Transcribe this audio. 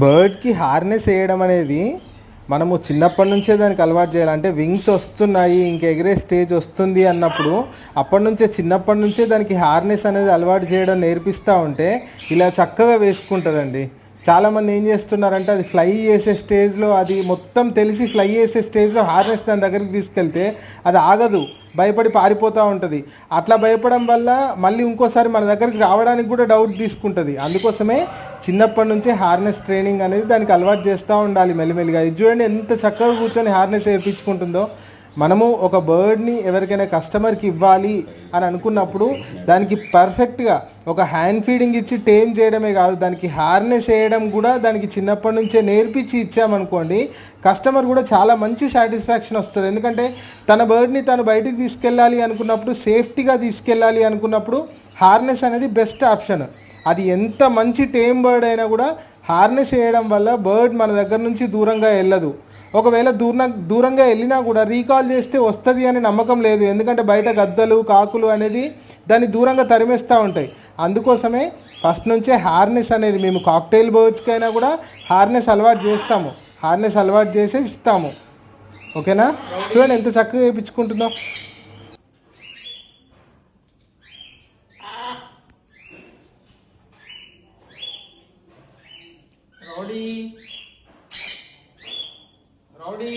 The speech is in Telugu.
బర్డ్కి హార్నెస్ వేయడం అనేది మనము చిన్నప్పటి నుంచే దానికి అలవాటు చేయాలి. అంటే వింగ్స్ వస్తున్నాయి, ఇంక ఎగిరే స్టేజ్ వస్తుంది అన్నప్పుడు అప్పటి నుంచే చిన్నప్పటి నుంచే దానికి హార్నెస్ అనేది అలవాటు చేయడం నేర్పిస్తూ ఉంటే ఇలా చక్కగా వేసుకుంటుందండి. చాలామంది ఏం చేస్తున్నారంటే అది ఫ్లై చేసే స్టేజ్లో, అది మొత్తం తెలిసి ఫ్లై చేసే స్టేజ్లో హార్నెస్ దాని దగ్గరికి తీసుకెళ్తే అది ఆగదు, భయపడి పారిపోతూ ఉంటుంది. అట్లా భయపడడం వల్ల మళ్ళీ ఇంకోసారి మన దగ్గరికి రావడానికి కూడా డౌట్ తీసుకుంటుంది. అందుకోసమే చిన్నప్పటి నుంచే హార్నెస్ ట్రైనింగ్ అనేది దానికి అలవాటు చేస్తూ ఉండాలి మెల్లిమెల్లిగా. ఇది చూడండి ఎంత చక్కగా కూర్చొని హార్నెస్ వేయించుకుంటుందో. మనము ఒక బర్డ్ని ఎవరికైనా కస్టమర్కి ఇవ్వాలి అని అనుకున్నప్పుడు దానికి పర్ఫెక్ట్గా ఒక హ్యాండ్ ఫీడింగ్ ఇచ్చి టేమ్ చేయడమే కాదు, దానికి హార్నెస్ వేయడం కూడా దానికి చిన్నప్పటి నుంచే నేర్పించి ఇచ్చామనుకోండి, కస్టమర్ కూడా చాలా మంచి సాటిస్ఫాక్షన్ వస్తుంది. ఎందుకంటే తన బర్డ్ని తను బయటికి తీసుకెళ్ళాలి అనుకున్నప్పుడు, సేఫ్టీగా తీసుకెళ్ళాలి అనుకున్నప్పుడు హార్నెస్ అనేది బెస్ట్ ఆప్షన్. అది ఎంత మంచి టేమ్ బర్డ్ అయినా కూడా హార్నెస్ వేయడం వల్ల బర్డ్ మన దగ్గర నుంచి దూరంగా వెళ్ళదు. ఒకవేళ దూరంగా వెళ్ళినా కూడా రీకాల్ చేస్తే వస్తుంది అనే నమ్మకం లేదు. ఎందుకంటే బయట గద్దలు, కాకులు అనేది దాన్ని దూరంగా తరిమేస్తూ ఉంటాయి. అందుకోసమే ఫస్ట్ నుంచే హార్నెస్ అనేది మేము కాక్టైల్ బర్డ్స్కైనా కూడా హార్నెస్ అలవాటు చేస్తాము, హార్నెస్ అలవాటు చేసే ఇస్తాము. ఓకేనా? చూడండి ఎంత చక్కగా వేయించుకుంటుందో. రౌడీ